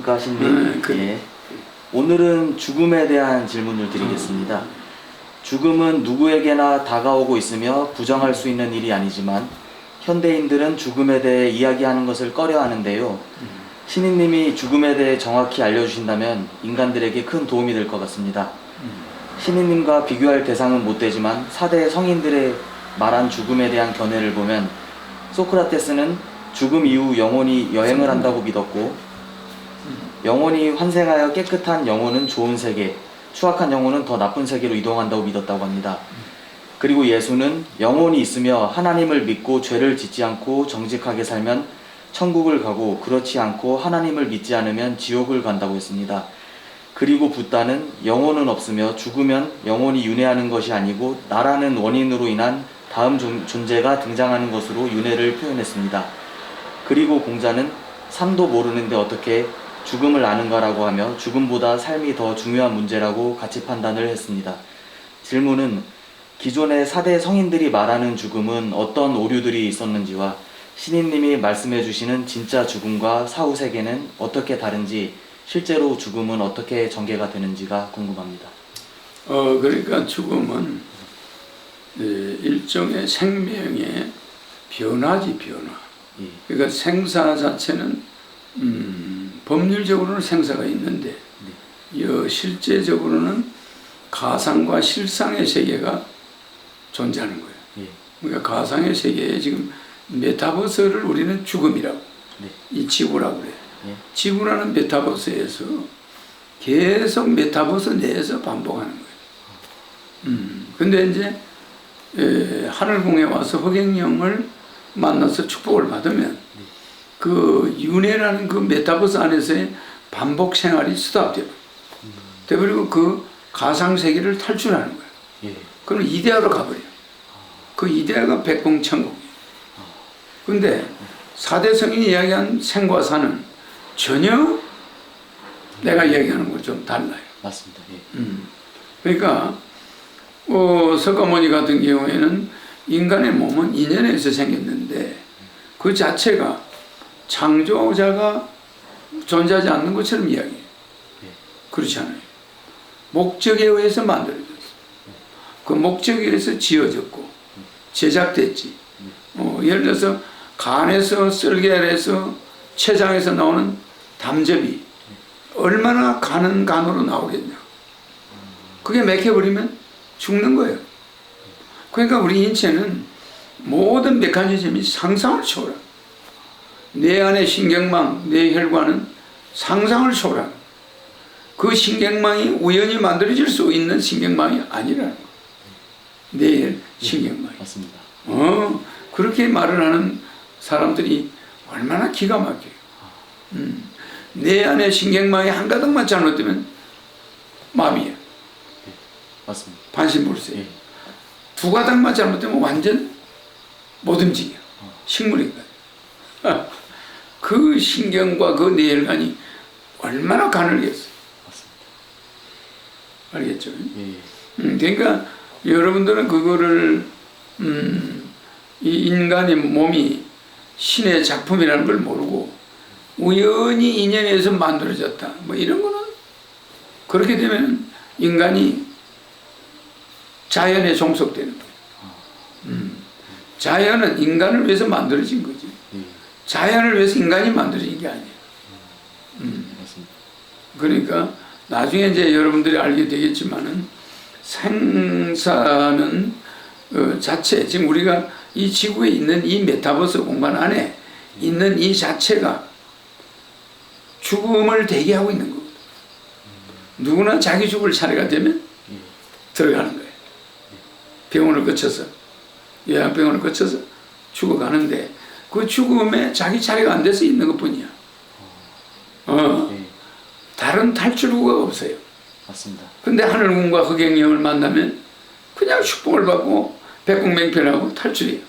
안녕하십니까, 신님. 예. 오늘은 죽음에 대한 질문을 드리겠습니다. 죽음은 누구에게나 다가오고 있으며 부정할 수 있는 일이 아니지만 현대인들은 죽음에 대해 이야기하는 것을 꺼려 하는데요. 신인님이 죽음에 대해 정확히 알려주신다면 인간들에게 큰 도움이 될 것 같습니다. 신인님과 비교할 대상은 못 되지만 4대 성인들의 말한 죽음에 대한 견해를 보면 소크라테스는 죽음 이후 영혼이 여행을 한다고 믿었고, 영혼이 환생하여 깨끗한 영혼은 좋은 세계, 추악한 영혼은 더 나쁜 세계로 이동한다고 믿었다고 합니다. 그리고 예수는 영혼이 있으며 하나님을 믿고 죄를 짓지 않고 정직하게 살면 천국을 가고, 그렇지 않고 하나님을 믿지 않으면 지옥을 간다고 했습니다. 그리고 붓다는 영혼은 없으며 죽으면 영혼이 윤회하는 것이 아니고 나라는 원인으로 인한 다음 존재가 등장하는 것으로 윤회를 표현했습니다. 그리고 공자는 삶도 모르는데 어떻게 죽음을 아는가라고 하며 죽음보다 삶이 더 중요한 문제라고 가치 판단을 했습니다. 질문은 기존의 4대 성인들이 말하는 죽음은 어떤 오류들이 있었는지와 신인님이 말씀해 주시는 진짜 죽음과 사후 세계는 어떻게 다른지, 실제로 죽음은 어떻게 전개가 되는지가 궁금합니다. 그러니까 죽음은 일종의 생명의 변화지, 변화. 예. 그러니까 생사 자체는 법률적으로는 생사가 있는데 실제적으로는 가상과 실상의 세계가 존재하는 거예요. 예. 그러니까 가상의 세계에 지금 메타버스를 우리는 죽음이라고, 네. 이 지구라고 그래요. 예. 지구라는 메타버스에서 계속 메타버스 내에서 반복하는 거예요. 근데 이제 하늘궁에 와서 허경영을 만나서 축복을 받으면 그 윤회라는 그 메타버스 안에서의 반복 생활이 스탑돼요. 돼버리고 그 가상 세계를 탈출하는 거예요. 예. 그럼 이데아로 가버려요. 그 이데아가 백봉천국이에요. 근데 4대 성인이 이야기한 생과 사는 전혀 내가 이야기하는 거 좀 달라요. 맞습니다. 예. 그러니까 석가모니 같은 경우에는 인간의 몸은 인연에서 생겼는데 그 자체가 창조자가 존재하지 않는 것처럼 이야기해요. 그렇지 않아요. 목적에 의해서 만들어졌어. 그 목적에 의해서 지어졌고 제작됐지. 예를 들어서 간에서 썰개알에서 췌장에서 나오는 담즙이 얼마나 가는 간으로 나오겠냐. 그게 맥혀버리면 죽는 거예요. 그러니까 우리 인체는 모든 메커니즘이 상상을 초월해. 내 안의 신경망, 내 혈관은 상상을 초월해. 그 신경망이 우연히 만들어질 수 있는 신경망이 아니라는 거예요. 내 신경망이. 맞습니다. 그렇게 말을 하는 사람들이 얼마나 기가 막혀요. 내 안에 신경망이 한 가닥만 잘못되면 마비야. 예. 맞습니다. 반신불수예요. 예. 두 가닥만 잘못되면 완전 못 움직여. 식물인간. 그 신경과 그 뇌혈관이 얼마나 가늘겠어. 맞습니다. 알겠죠? 예. 그러니까 여러분들은 그거를 이 인간의 몸이 신의 작품이라는 걸 모르고 우연히 인연에서 만들어졌다. 뭐 이런 거는 그렇게 되면 인간이 자연에 종속되는 거예요. 자연은 인간을 위해서 만들어진 거지. 자연을 위해서 인간이 만들어진 게 아니에요. 맞습니다. 그러니까 나중에 이제 여러분들이 알게 되겠지만은 생사는 자체, 지금 우리가 이 지구에 있는 이 메타버스 공간 안에 있는 이 자체가 죽음을 대기하고 있는 거거든. 누구나 자기 죽을 차례가 되면 들어가는 거예요. 병원을 거쳐서, 요양병원을 거쳐서 죽어가는데 그 죽음에 자기 차례가 안 돼서 있는 것 뿐이야. 다른 탈출구가 없어요. 맞습니다. 근데 하늘궁과 허경영을 만나면 그냥 축복을 받고 백공맹편하고 탈출이에요.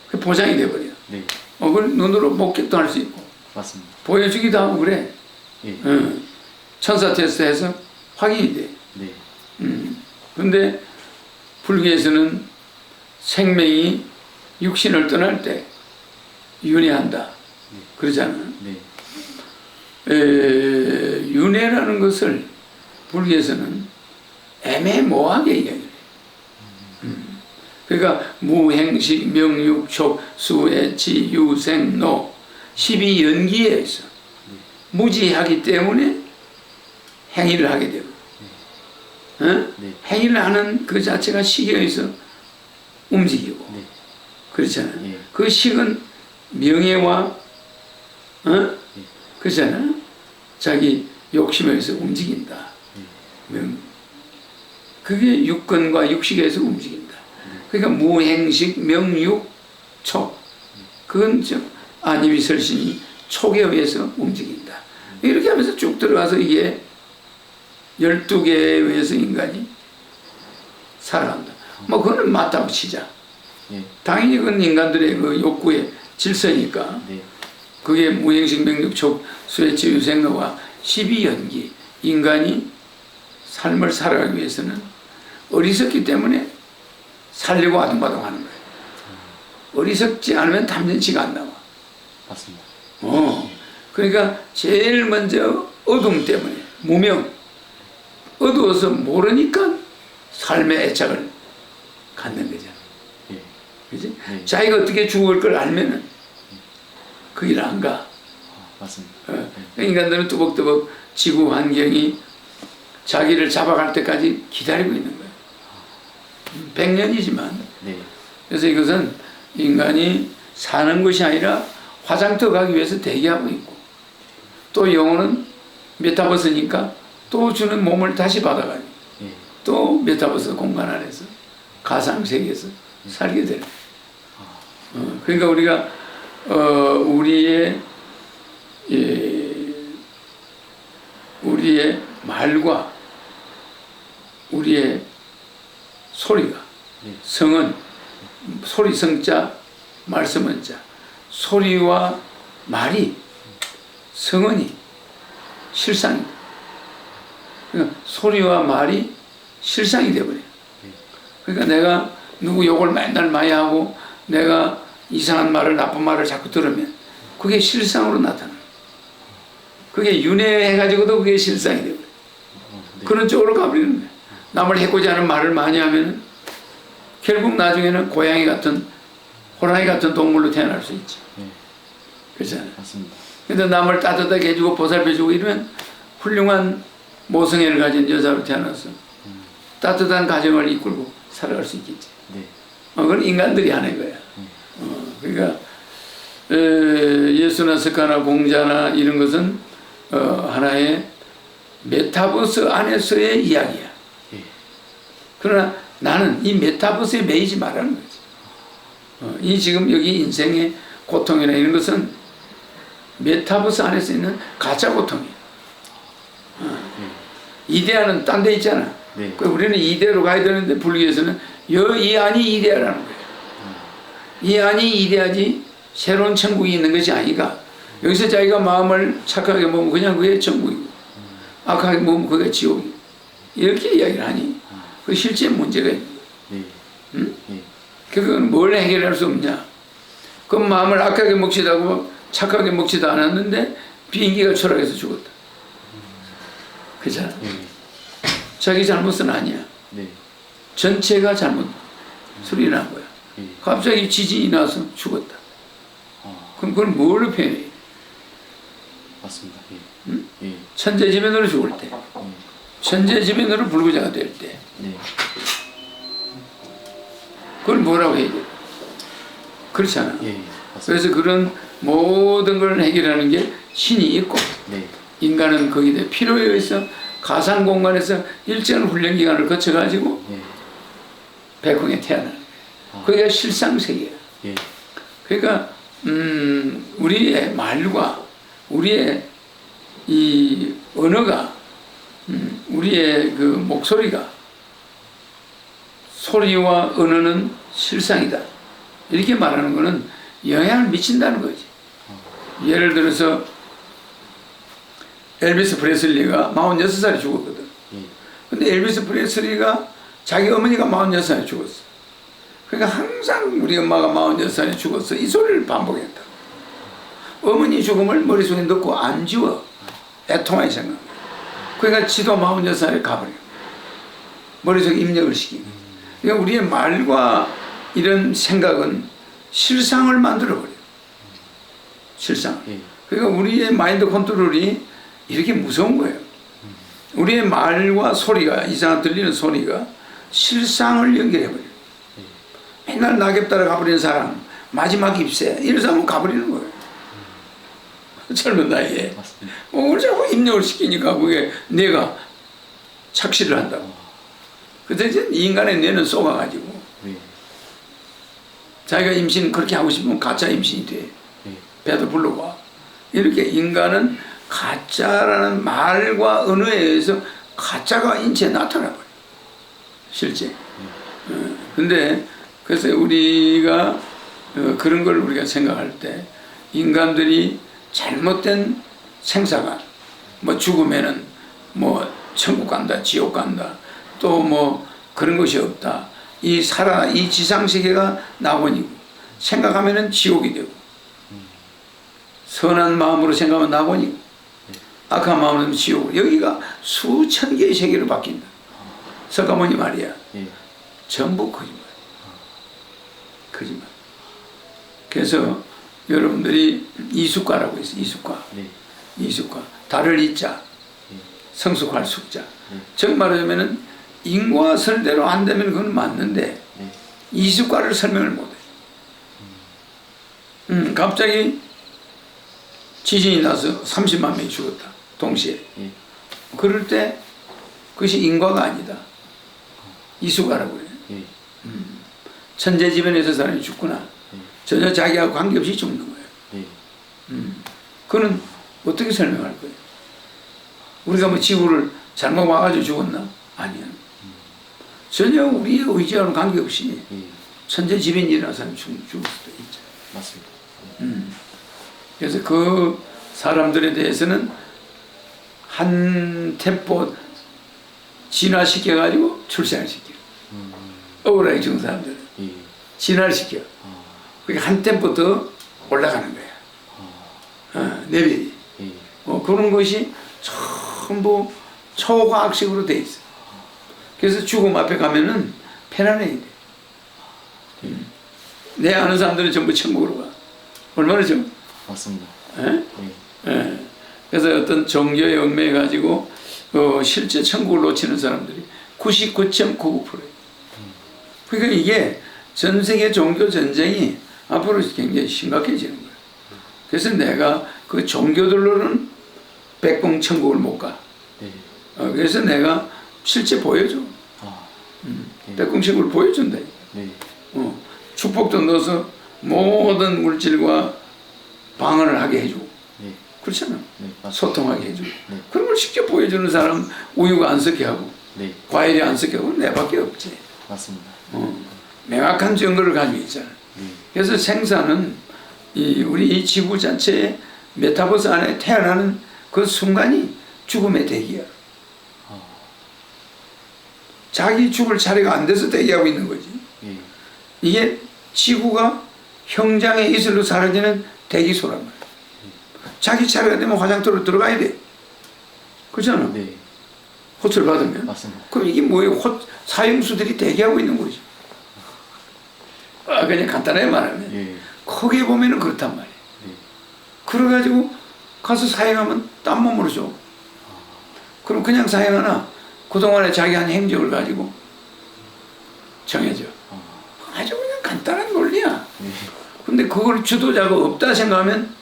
그 보장이 돼버려요. 네. 그걸 눈으로 목격도 할 수 있고 맞습니다. 보여주기도 하고 그래. 예. 천사 테스트해서 확인이 돼. 네. 근데 불교에서는 생명이 육신을 떠날 때 윤회한다. 그러잖아. 네. 윤회라는 것을 불교에서는 애매모호하게 이야기해요. 그러니까 무행식, 명육, 촉, 수, 지, 유, 생, 노 12연기에 있어. 무지하기 때문에 행위를 하게 되고 네. 행위를 하는 그 자체가 식에 의해서 움직이고 네. 그렇잖아요. 예. 그 식은 명예와 그렇잖아요. 자기 욕심에 의해서 움직인다. 그게 육根과 육식에서 움직인다. 그러니까 무행식, 명육, 촉. 그건 안임이 설신이 촉에 의해서 움직인다. 이렇게 하면서 쭉 들어가서 이게 12개에 의해서 인간이 살아간다. 뭐 그거는 맞다고 치자. 예. 당연히 그건 인간들의 그 욕구의 질서니까. 네. 그게 무행식, 명육, 촉, 수혜치, 유생로와 12연기. 인간이 삶을 살아가기 위해서는 어리석기 때문에 살려고 아둥바둥하는 거예요. 어리석지 않으면 탐진치가 안 나와. 맞습니다. 그러니까 제일 먼저 어둠 때문에 무명, 어두워서 모르니까 삶의 애착을 갖는 거잖아. 예. 그지? 네. 자기가 어떻게 죽을 걸 알면은 그 길 안 가. 맞습니다. 인간들은 뚜벅뚜벅 지구 환경이 자기를 잡아갈 때까지 기다리고 있는 거예요. 100년이지만. 네. 그래서 이것은 인간이 사는 것이 아니라 화장터 가기 위해서 대기하고 있고, 또 영혼은 메타버스니까 또 주는 몸을 다시 받아가지고 예. 또 메타버스 공간 안에서 가상세계에서 살게 되는 거예요. 그러니까 우리가 우리의 말과 우리의 소리가 성은 소리 성자 말씀은 자 소리와 말이 성은이 실상이 그러니까 소리와 말이 실상이 되어버려요. 그러니까 내가 누구 욕을 맨날 많이 하고 내가 이상한 말을 나쁜 말을 자꾸 들으면 그게 실상으로 나타나요. 그게 윤회해가지고도 그게 실상이 되어버려요. 네. 그런 쪽으로 가버리는 거예요. 남을 해코지 하는 말을 많이 하면 결국 나중에는 고양이 같은 호랑이 같은 동물로 태어날 수 있지. 네. 그렇잖아요. 맞습니다. 근데 남을 따뜻하게 해주고 보살펴주고 이러면 훌륭한 모성애를 가진 여자로 태어나서 따뜻한 가정을 이끌고 살아갈 수 있겠지. 네. 그건 인간들이 하는 거야. 그러니까 예수나 석가나 공자나 이런 것은 하나의 메타버스 안에서의 이야기야. 예. 그러나 나는 이 메타버스에 매이지 말라는 거지. 이 지금 여기 인생의 고통이나 이런 것은 메타버스 안에서 있는 가짜 고통이야. 이데아는 딴 데 있잖아. 네. 우리는 이데아로 가야 되는데 불교에서는 이 안이 이데아라는 거야. 이 안이 이데아지 새로운 천국이 있는 것이 아니가. 여기서 자기가 마음을 착하게 먹으면 그냥 그게 천국이고 악하게 먹으면 그게 지옥이고 이렇게 이야기를 하니 그 실제 문제가 있는 거야. 네. 응? 예. 그건 뭘 해결할 수 없냐. 그 마음을 악하게 먹지도 않고 착하게 먹지도 않았는데 비행기가 추락해서 죽었다. 그잖아. 자기 잘못은 아니야. 네. 전체가 잘못 소리 난 거야. 예. 갑자기 지진이 나서 죽었다. 아, 그럼 그걸 뭘로 표현해? 맞습니다. 예. 응? 예. 천재지변으로 죽을 때, 천재지변으로 불구자가 될 때, 네. 그걸 뭐라고 해야 돼? 그렇잖아. 예. 맞습니다. 그래서 그런 모든 걸 해결하는 게 신이 있고, 네. 인간은 거기에 필요에 의해서 가상 공간에서 일정한 훈련 기간을 거쳐가지고 예. 백성에 태어나는 거예요. 그게 실상 세계야. 예. 그러니까 우리의 말과 우리의 이 언어가 우리의 그 목소리가 소리와 언어는 실상이다. 이렇게 말하는 것은 영향을 미친다는 거지. 예를 들어서 엘비스 프레슬리가 46살에 죽었거든. 근데 엘비스 프레슬리가 자기 어머니가 46살에 죽었어. 그러니까 항상 우리 엄마가 46살에 죽었어. 이 소리를 반복했다. 어머니 죽음을 머릿속에 넣고 안 지워. 애통하게 생각. 그러니까 지도 46살에 가버려. 머릿속에 입력을 시키고. 그러니까 우리의 말과 이런 생각은 실상을 만들어버려. 실상. 예. 그러니까 우리의 마인드 컨트롤이 이렇게 무서운 거예요. 우리의 말과 소리가, 이상한 들리는 소리가 실상을 연결해버려요. 맨날 낙엽 따라 가버리는 사람, 마지막 입새, 이런 사람은 가버리는 거예요. 젊은 나이에. 맞습니다. 그걸 자꾸 입력을 시키니까 그게 내가 착시를 한다고. 그래서 이제 인간의 뇌는 쏘가가지고 예. 자기가 임신 그렇게 하고 싶으면 가짜 임신이 돼. 예. 배도 불러와. 이렇게 인간은 가짜라는 말과 언어에 의해서 가짜가 인체에 나타나버려. 실제. 근데 그래서 우리가 그런 걸 우리가 생각할 때 인간들이 잘못된 생사관, 뭐 죽으면은 뭐 천국 간다, 지옥 간다, 또 뭐 그런 것이 없다. 이 지상세계가 낙원이고 생각하면은 지옥이 되고 선한 마음으로 생각하면 낙원이고 악한 마음으로 하면 지옥. 여기가 수천 개의 세계로 바뀐다. 석가모니 말이야. 예. 전부 거짓말. 거짓말. 그래서 여러분들이 이숙과라고 있어요. 이숙과. 네. 이숙과. 달을 이자. 예. 성숙할 숙자. 네. 즉 말하자면은 인과 설대로 안 되면 그건 맞는데 네. 이숙과를 설명을 못해. 갑자기 지진이 나서 30만 명이 죽었다. 동시에. 예. 그럴 때 그것이 인과가 아니다. 이숙과라고 그래. 예. 천재지변에서 사람이 죽구나. 예. 전혀 자기하고 관계없이 죽는 거예요. 예. 그거는 어떻게 설명할 거예요? 우리가 뭐 지구를 잘못 와가지고 죽었나? 아니야. 전혀 우리의 의지와는 관계없이 예. 천재지변이 일어나서 사람이 죽을 수도 있죠. 맞습니다. 그래서 그 사람들에 대해서는 한 템포 진화시켜가지고 출생을 시켜. 억울하게 죽은 사람들은 예. 진화를 시켜. 그게 한 템포 더 올라가는 거야. 레벨이. 예. 그런 것이 전부 초과학식으로 돼 있어. 그래서 죽음 앞에 가면은 편안해야 돼. 내 아는 사람들은 전부 천국으로 가. 얼마나 좀. 맞습니다. 예? 예. 예. 그래서 어떤 종교에 얽매여 가지고 실제 천국을 놓치는 사람들이 99.99%예요. 그러니까 이게 전 세계 종교 전쟁이 앞으로 굉장히 심각해지는 거예요. 그래서 내가 그 종교들로는 백공 천국을 못 가. 예. 그래서 내가 실제 보여줘. 아. 예. 백공 천국을 보여준다. 네. 축복도 넣어서 모든 물질과 방언을 하게 해주고. 네. 그렇잖아. 네. 맞습니다. 소통하게 해주고. 네. 그런 걸 직접 보여주는 사람 우유가 안 섞여 하고 네. 과일이 안 섞여 하고 내밖에 없지. 맞습니다. 명확한 증거를 가지고 있잖아. 네. 그래서 생사는 우리 이 지구 자체의 메타버스 안에 태어나는 그 순간이 죽음의 대기야. 자기 죽을 차례가 안 돼서 대기하고 있는 거지. 예. 이게 지구가 형장의 이슬로 사라지는 대기소란 말이야. 자기 차례가 되면 화장터로 들어가야 돼. 그렇잖아. 네. 호출 받으면. 맞습니다. 그럼 이게 뭐예요? 사형수들이 대기하고 있는 거지. 그냥 간단하게 말하면. 예. 크게 보면은 그렇단 말이야. 예. 그래가지고 가서 사형하면 딴 몸으로 줘. 그럼 그냥 사형하나? 그동안에 자기 한 행적을 가지고 정해져. 아주 그냥 간단한 논리야. 예. 근데 그걸 주도자가 없다 생각하면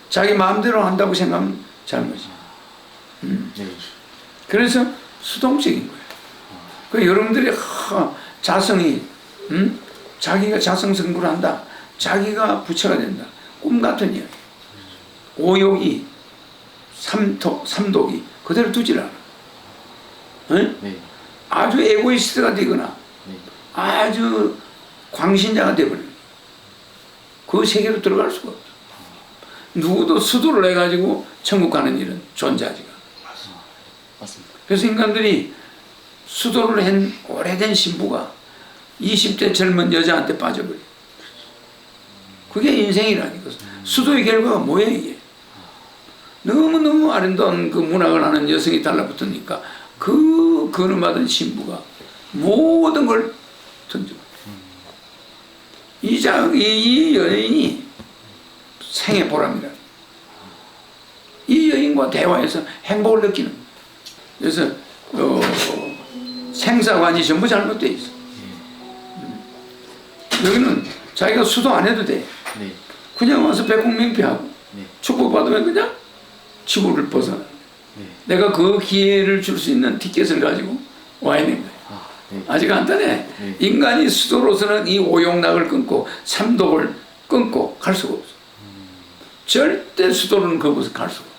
자기 마음대로 한다고 생각하면 잘못이야. 네. 그래서 수동적인 거야. 그 여러분들이 자성이 자기가 자성 승부를 한다. 자기가 부처가 된다. 꿈 같은 이야기. 오욕이 삼독이 그대로 두질 않아. 응? 네. 아주 에고이스트가 되거나 네. 아주 광신자가 되버려. 그 세계로 들어갈 수가 없어. 누구도 수도를 해가지고 천국 가는 일은 존재하지가. 맞습니다. 그래서 인간들이 수도를 한 오래된 신부가 20대 젊은 여자한테 빠져버려. 그게 인생이라니까. 수도의 결과가 뭐야 이게? 너무너무 아름다운 그 문학을 하는 여성이 달라붙으니까 그 건음받은 신부가 모든 걸 던져. 이 여인이 생의 보람이라. 이 여인과 대화해서 행복을 느끼는 거예요. 그래서 생사관이 전부 잘못되어 있어. 여기는 자기가 수도 안 해도 돼. 네. 그냥 와서 백공명피하고 네. 축복받으면 그냥 지구를 벗어나. 네. 내가 그 기회를 줄 수 있는 티켓을 가지고 와 있는 거야. 아, 네. 아주 간단해. 네. 인간이 수도로서는 이 오용락을 끊고 삼독을 끊고 갈 수가 없어. 절대 수도로는 거기서 갈 수가 없어.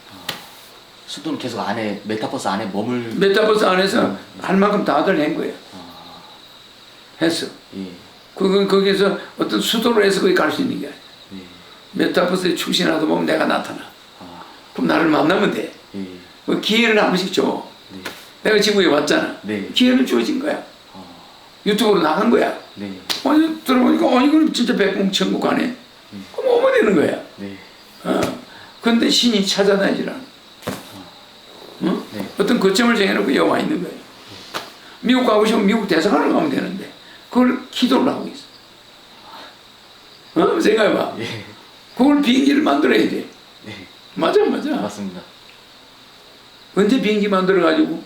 수도는 계속 안에 메타버스 안에 머물. 메타버스 안에서 할 만큼 다들 한 거야. 했어. 예. 그건 거기서 어떤 수도로 해서 거기 갈 수 있는 게 아니야. 예. 메타버스에 출신하다 보면 내가 나타나. 아, 그럼 나를 만나면 돼. 예. 그 기회를 한 번씩 줘. 네. 내가 지구에 왔잖아. 네. 기회는 주어진 거야. 아, 유튜브로 나간 거야. 네. 아니 들어보니까 이건 진짜 백봉천국 가네. 그럼 오면 되는 거야. 네. 그런데 신이 찾아다니지라. 네. 어떤 거점을 정해놓고 여와 있는 거예요. 미국 가고 싶으면 미국 대사관을 가면 되는데 그걸 기도를 하고 있어. 생각해봐. 예. 그걸 비행기를 만들어야 돼. 네. 맞아. 맞습니다. 언제 비행기 만들어가지고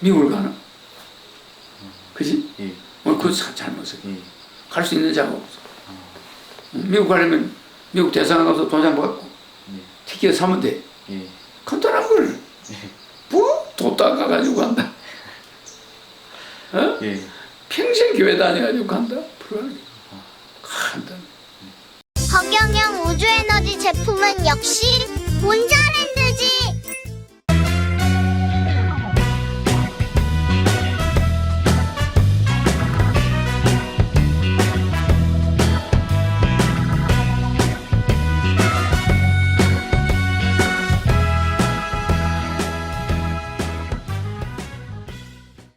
미국을 가나? 그지? 예. 그거 잘못해. 예. 갈 수 있는 자가 없어. 미국 가려면 미국 대사관 가서 도장 받고 네. 티켓 사면 돼. 예. 간단한 걸. 예. 뭐? 돈 닦아가지고 간다. 예. 평생 교회 다녀가지고 간다. 불안해. 간단해. 허경영 우주에너지 제품은 역시